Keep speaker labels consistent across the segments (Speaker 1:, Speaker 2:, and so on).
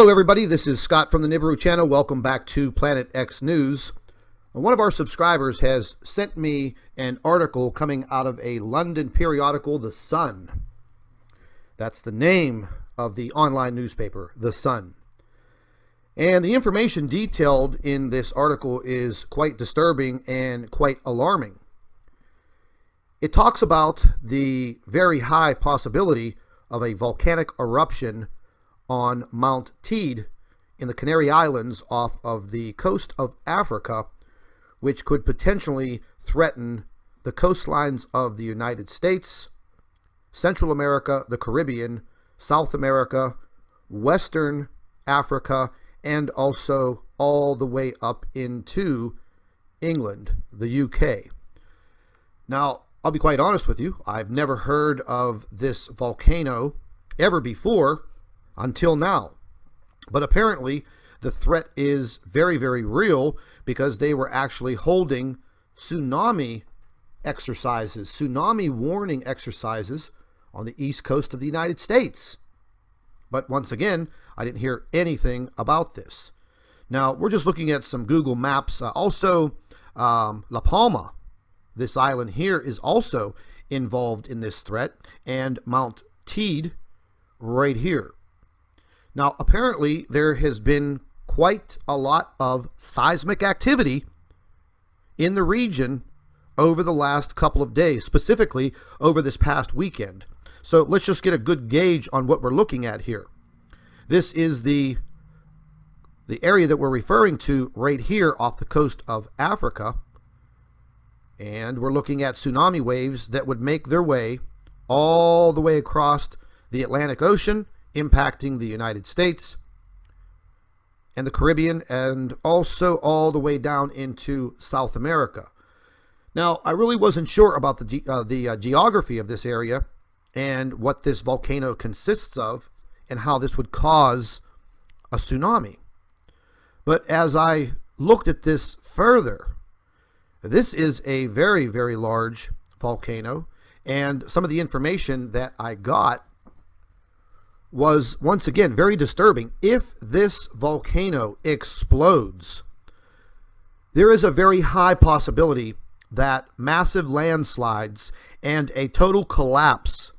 Speaker 1: Hello everybody, this is Scott from the Nibiru channel. Welcome back to Planet X News. One of our subscribers has sent me an article coming out of a London periodical, The Sun. That's the name of the online newspaper, The Sun. And the information detailed in this article is quite disturbing and quite alarming. It talks about the very high possibility of a volcanic eruption on Mount Teed in the Canary Islands off of the coast of Africa, which could potentially threaten the coastlines of the United States, Central America, the Caribbean, South America, Western Africa, and also all the way up into England, the UK. Now, I'll be quite honest with you, I've never heard of this volcano ever before until now. But apparently the threat is very, very real because they were actually holding tsunami exercises, tsunami warning exercises on the east coast of the United States. But once again, I didn't hear anything about this. Now, we're just looking at some Google Maps. La Palma, this island here, is also involved in this threat, and Mount Teed right here. Now, apparently, there has been quite a lot of seismic activity in the region over the last couple of days, specifically over this past weekend. So let's just get a good gauge on what we're looking at here. This is the area that we're referring to right here off the coast of Africa. And we're looking at tsunami waves that would make their way all the way across the Atlantic Ocean, impacting the United States and the Caribbean, and also all the way down into South America. Now, I really wasn't sure about the geography of this area and what this volcano consists of and how this would cause a tsunami. But as I looked at this further, this is a very, very large volcano, and some of the information that I got was once again very disturbing. If this volcano explodes, there is a very high possibility that massive landslides and a total collapse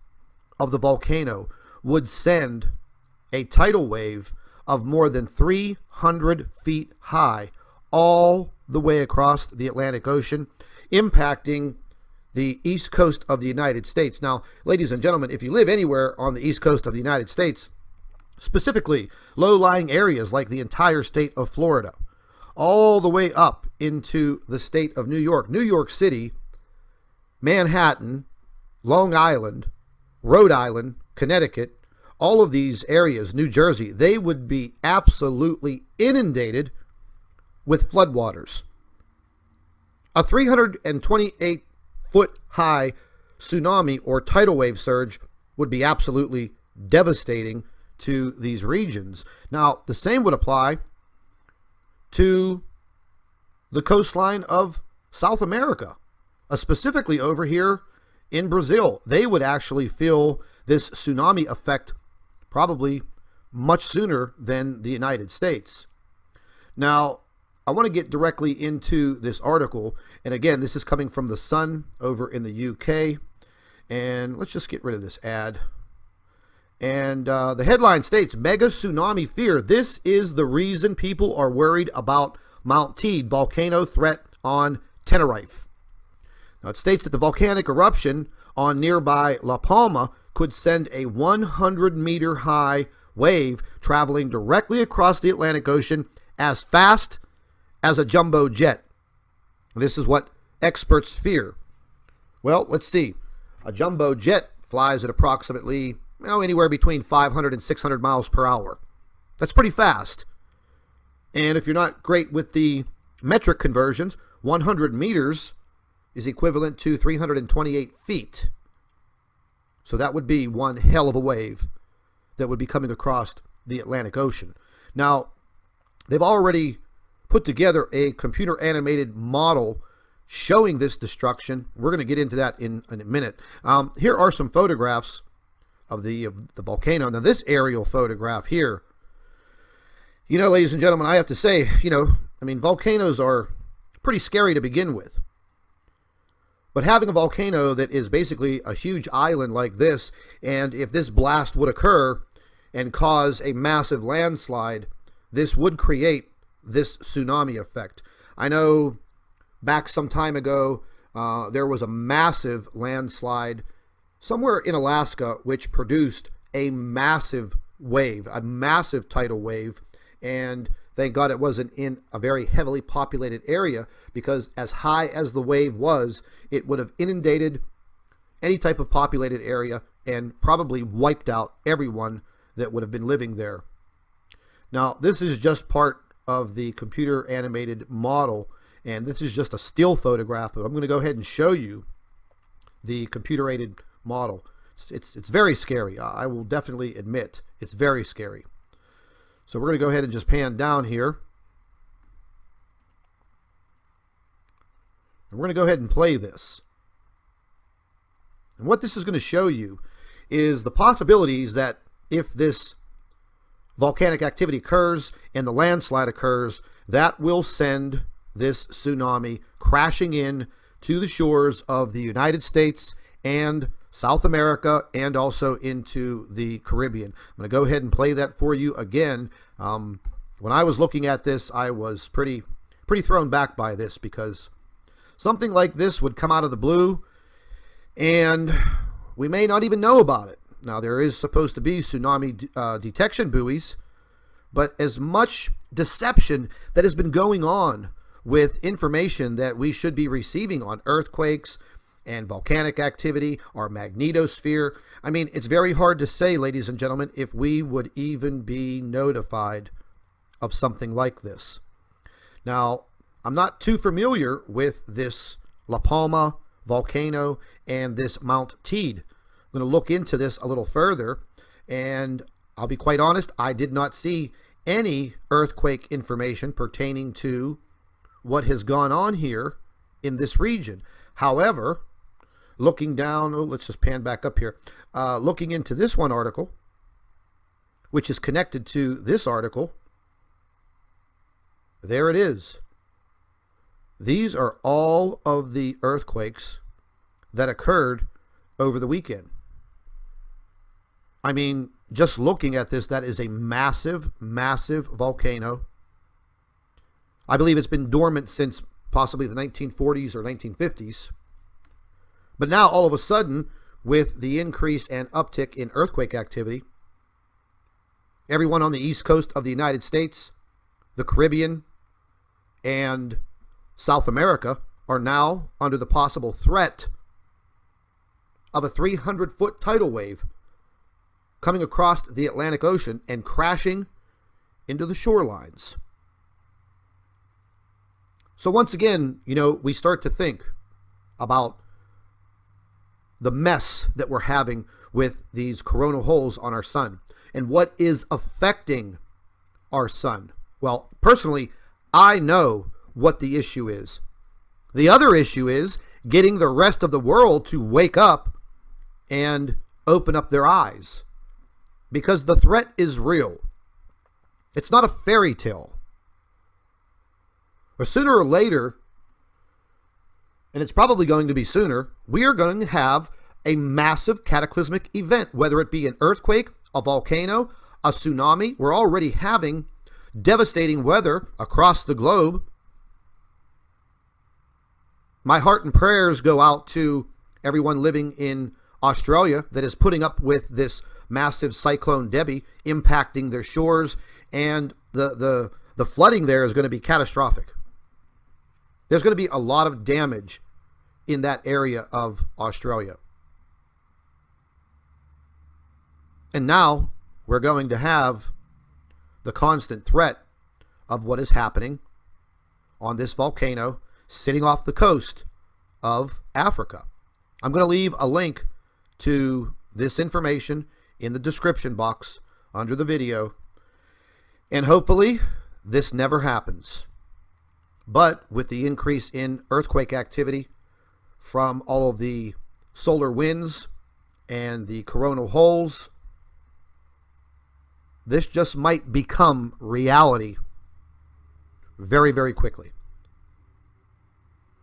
Speaker 1: of the volcano would send a tidal wave of more than 300 feet high all the way across the Atlantic Ocean, impacting the east coast of the United States. Now, ladies and gentlemen, if you live anywhere on the east coast of the United States, specifically low-lying areas like the entire state of Florida, all the way up into the state of New York City, Manhattan, Long Island, Rhode Island, Connecticut, all of these areas, New Jersey, they would be absolutely inundated with floodwaters. A 328-foot high tsunami or tidal wave surge would be absolutely devastating to these regions. Now, the same would apply to the coastline of South America, specifically over here in Brazil. They would actually feel this tsunami effect probably much sooner than the United States. Now, I want to get directly into this article, and again, this is coming from The Sun over in the UK, and let's just get rid of this ad. And the headline states, mega tsunami fear. This is the reason people are worried about Mount Teed volcano threat on Tenerife. Now, it states that the volcanic eruption on nearby La Palma could send a 100-meter high wave traveling directly across the Atlantic Ocean as fast as a jumbo jet. This is what experts fear. Well, let's see. A jumbo jet flies at approximately, anywhere between 500 and 600 miles per hour. That's pretty fast. And if you're not great with the metric conversions, 100 meters is equivalent to 328 feet. So that would be one hell of a wave that would be coming across the Atlantic Ocean. Now, they've already put together a computer animated model showing this destruction. We're going to get into that in a minute. Here are some photographs of the volcano. Now, this aerial photograph here, Ladies and gentlemen, I have to say, volcanoes are pretty scary to begin with. But having a volcano that is basically a huge island like this, and if this blast would occur and cause a massive landslide, this would create this tsunami effect. I know back some time ago, there was a massive landslide somewhere in Alaska, which produced a massive wave, a massive tidal wave. And thank God it wasn't in a very heavily populated area, because as high as the wave was, it would have inundated any type of populated area and probably wiped out everyone that would have been living there. Now, this is just part of the computer animated model, and this is just a still photograph, but I'm going to go ahead and show you the computer aided model. It's very scary. I will definitely admit it's very scary. So we're going to go ahead and just pan down here. And we're going to go ahead and play this. And what this is going to show you is the possibilities that if this volcanic activity occurs and the landslide occurs, that will send this tsunami crashing in to the shores of the United States and South America, and also into the Caribbean. I'm going to go ahead and play that for you again. When I was looking at this, I was pretty thrown back by this, because something like this would come out of the blue and we may not even know about it. Now, there is supposed to be tsunami detection buoys, but as much deception that has been going on with information that we should be receiving on earthquakes and volcanic activity, our magnetosphere. I mean, it's very hard to say, ladies and gentlemen, if we would even be notified of something like this. Now, I'm not too familiar with this La Palma volcano and this Mount Teed. I'm going to look into this a little further, and I'll be quite honest, I did not see any earthquake information pertaining to what has gone on here in this region. However, looking down, let's just pan back up here, looking into this one article, which is connected to this article, there it is. These are all of the earthquakes that occurred over the weekend. I mean, just looking at this, that is a massive, massive volcano. I believe it's been dormant since possibly the 1940s or 1950s. But now, all of a sudden, with the increase and uptick in earthquake activity, everyone on the east coast of the United States, the Caribbean, and South America are now under the possible threat of a 300-foot tidal wave coming across the Atlantic Ocean and crashing into the shorelines. So once again, we start to think about the mess that we're having with these coronal holes on our sun and what is affecting our sun. Well, personally, I know what the issue is. The other issue is getting the rest of the world to wake up and open up their eyes, because the threat is real. It's not a fairy tale. Or sooner or later, and it's probably going to be sooner, we are going to have a massive cataclysmic event, whether it be an earthquake, a volcano, a tsunami. We're already having devastating weather across the globe. My heart and prayers go out to everyone living in Australia that is putting up with this massive cyclone Debbie impacting their shores, and the flooding there is going to be catastrophic. There's going to be a lot of damage in that area of Australia. And now we're going to have the constant threat of what is happening on this volcano sitting off the coast of Africa. I'm going to leave a link to this information in the description box under the video, and hopefully this never happens. But with the increase in earthquake activity from all of the solar winds and the coronal holes, this just might become reality very, very quickly.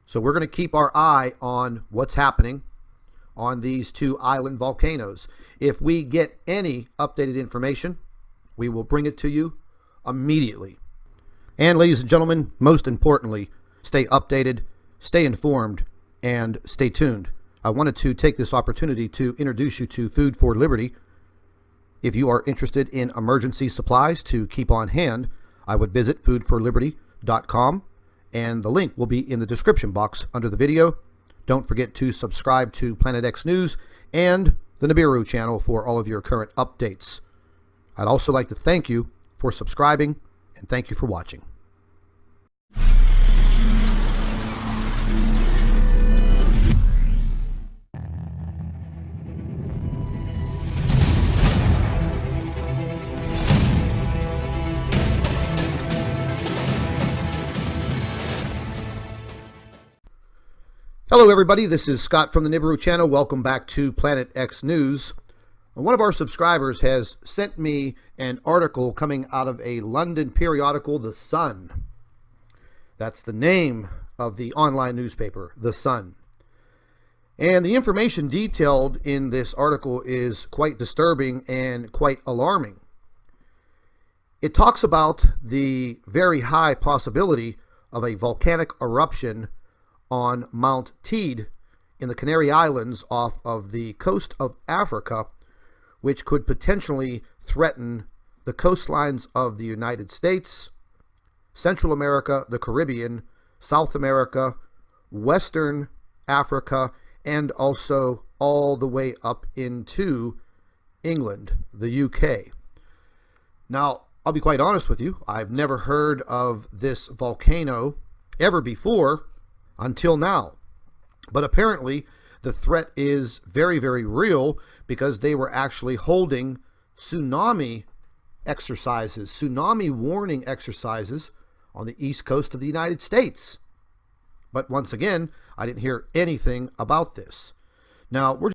Speaker 1: So we're going to keep our eye on what's happening on these two island volcanoes. If we get any updated information, we will bring it to you immediately. And ladies and gentlemen, most importantly, stay updated, stay informed, and stay tuned. I wanted to take this opportunity to introduce you to Food for Liberty. If you are interested in emergency supplies to keep on hand, I would visit foodforliberty.com, and the link will be in the description box under the video. Don't forget to subscribe to Planet X News and the Nibiru channel for all of your current updates. I'd also like to thank you for subscribing, and thank you for watching. Hello everybody, this is Scott from the Nibiru channel. Welcome back to Planet X News. One of our subscribers has sent me an article coming out of a London periodical, The Sun. That's the name of the online newspaper, The Sun. And the information detailed in this article is quite disturbing and quite alarming. It talks about the very high possibility of a volcanic eruption on Mount Teed in the Canary Islands off of the coast of Africa, which could potentially threaten the coastlines of the United States, Central America, the Caribbean, South America, Western Africa, and also all the way up into England, the UK. Now, I'll be quite honest with you, I've never heard of this volcano ever before until now. But apparently the threat is very, very real, because they were actually holding tsunami exercises, tsunami warning exercises on the east coast of the United States. But once again, I didn't hear anything about this. Now, we're